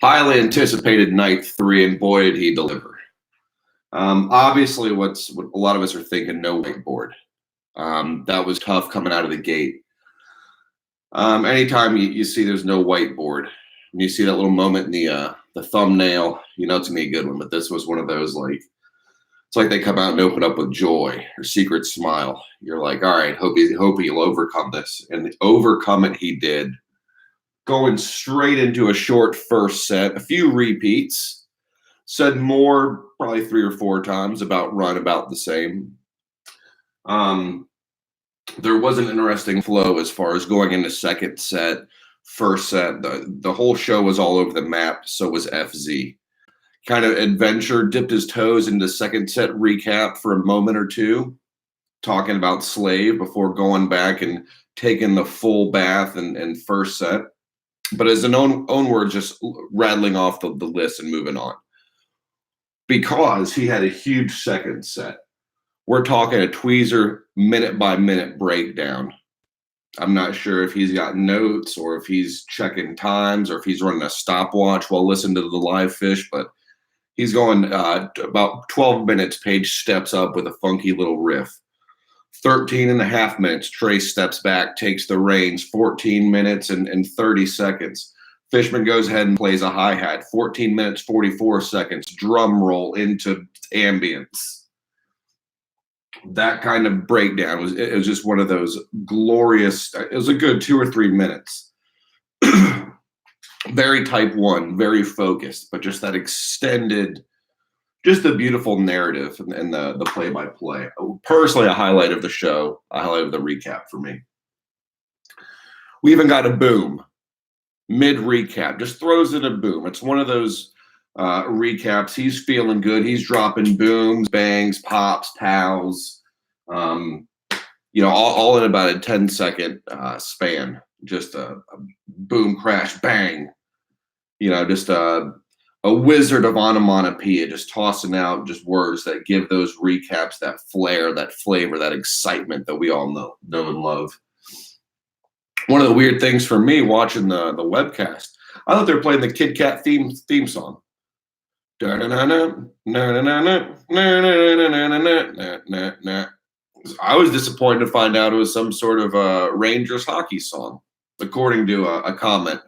Highly anticipated night 3, and boy, did he deliver. Obviously, what a lot of us are thinking, no whiteboard. That was tough coming out of the gate. Anytime you see there's no whiteboard, and you see that little moment in the thumbnail, you know it's gonna be a good one. But this was one of those, like, it's like they come out and open up with joy or secret smile. You're like, all right, hope he'll overcome this, and overcome it he did. Going straight into a short first set, a few repeats, said more, probably 3 or 4 times about run about the same. There was an interesting flow as far as going into second set, first set. The whole show was all over the map. So was FZ. Kind of adventure, dipped his toes into second set recap for a moment or two, talking about Slave before going back and taking the full bath in first set. But as an own words, just rattling off the list and moving on. Because he had a huge second set. We're talking a tweezer minute by minute breakdown. I'm not sure if he's got notes or if he's checking times or if he's running a stopwatch while listening to the live Phish, but he's going about 12 minutes. Page steps up with a funky little riff. 13 and a half minutes, Trey steps back, takes the reins. 14 minutes and 30 seconds. Fishman goes ahead and plays a hi-hat. 14 minutes, 44 seconds, drum roll into ambience. That kind of breakdown was just one of those glorious, it was a good 2 or 3 minutes. Very type 1, very focused, but just that extended, just the beautiful narrative and the play-by-play. Personally, a highlight of the show, a highlight of the recap for me. We even got a boom mid-recap, just throws in a boom. It's one of those recaps. He's feeling good. He's dropping booms, bangs, pops, pows, all in about a 10-second span. Just a boom, crash, bang. Just a wizard of onomatopoeia, just tossing out just words that give those recaps that flair, that flavor, that excitement that we all know and love. One of the weird things for me watching the webcast, I thought they were playing the Kit Kat theme song. I was disappointed to find out it was some sort of a Rangers hockey song, according to a comment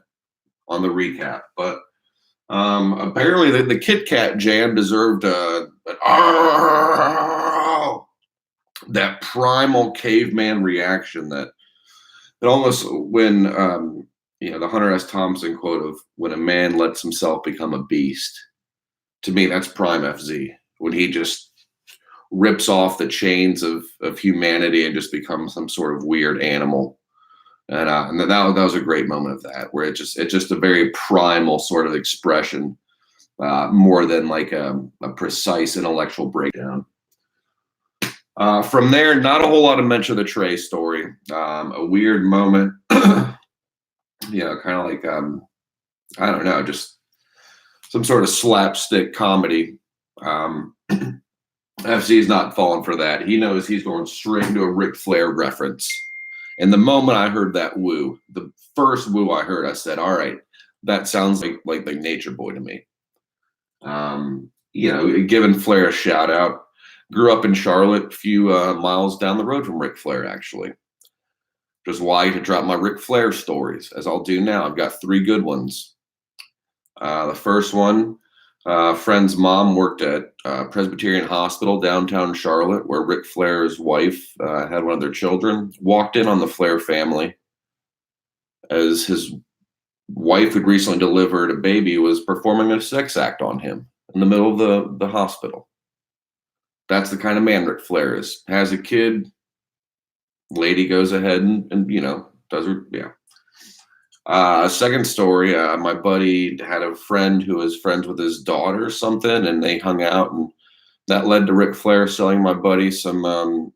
on the recap. But apparently the Kit Kat jam deserved that primal caveman reaction that almost when the Hunter S. Thompson quote of when a man lets himself become a beast. To me, that's prime FZ, when he just rips off the chains of humanity and just becomes some sort of weird animal. And that was a great moment of that, where it's just a very primal sort of expression, more than like a precise intellectual breakdown. From there, not a whole lot of mention of the Trey story. A weird moment, kind of like I don't know, just some sort of slapstick comedy. FZ's not falling for that. He knows he's going straight into a Ric Flair reference. And the moment I heard that woo, the first woo I heard, I said, all right, that sounds like Nature Boy to me. Giving Flair a shout out. Grew up in Charlotte, a few miles down the road from Ric Flair, actually. Just why to drop my Ric Flair stories, as I'll do now. I've got 3 good ones. The first one, friend's mom worked at Presbyterian Hospital downtown Charlotte, where Ric Flair's wife had one of their children. Walked in on the Flair family as his wife, who'd recently delivered a baby, was performing a sex act on him in the middle of the hospital. That's the kind of man Ric Flair is. Has a kid, lady goes ahead and does her, yeah. Second story, my buddy had a friend who was friends with his daughter or something, and they hung out, and that led to Ric Flair selling my buddy some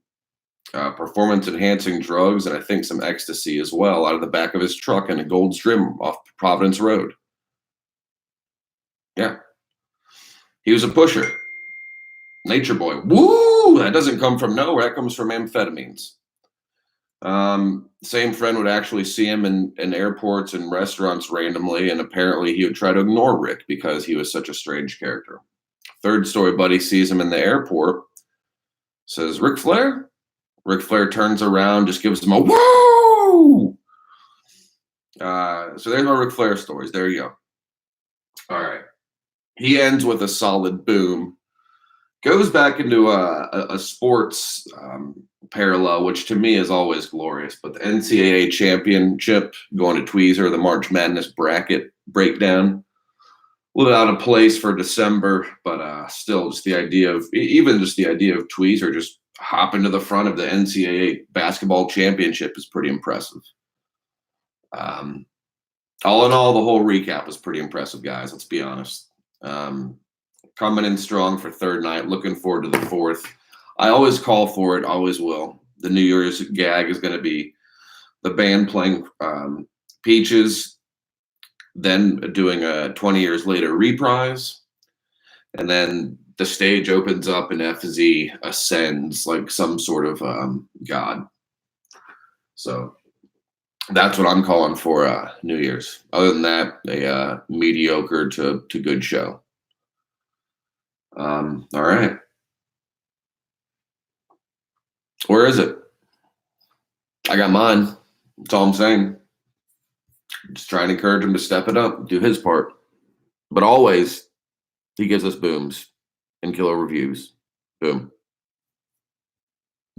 performance-enhancing drugs and I think some ecstasy as well out of the back of his truck in a Gold's Gym off Providence Road. Yeah. He was a pusher. Nature Boy. Woo! That doesn't come from nowhere. That comes from amphetamines. Same friend would actually see him in airports and restaurants randomly, and apparently he would try to ignore Rick because he was such a strange character. Third story buddy sees him in the airport, says, Ric Flair? Ric Flair turns around, just gives him a whoa! So there's my Ric Flair stories. There you go. All right. He ends with a solid boom. Goes back into a sports parallel, which to me is always glorious. But the NCAA championship, going to Tweezer, the March Madness bracket breakdown, a little out of place for December, but still, just the idea of Tweezer just hopping to the front of the NCAA basketball championship is pretty impressive. All in all, the whole recap was pretty impressive, guys. Let's be honest. Coming in strong for third night. Looking forward to the fourth. I always call for it. Always will. The New Year's gag is going to be the band playing Peaches, then doing a 20 years later reprise, and then the stage opens up and FZ ascends like some sort of god. So that's what I'm calling for New Year's. Other than that, a mediocre to good show. All right. Where is it? I got mine. That's all I'm saying. Just trying to encourage him to step it up, do his part. But always, he gives us booms and killer reviews. Boom.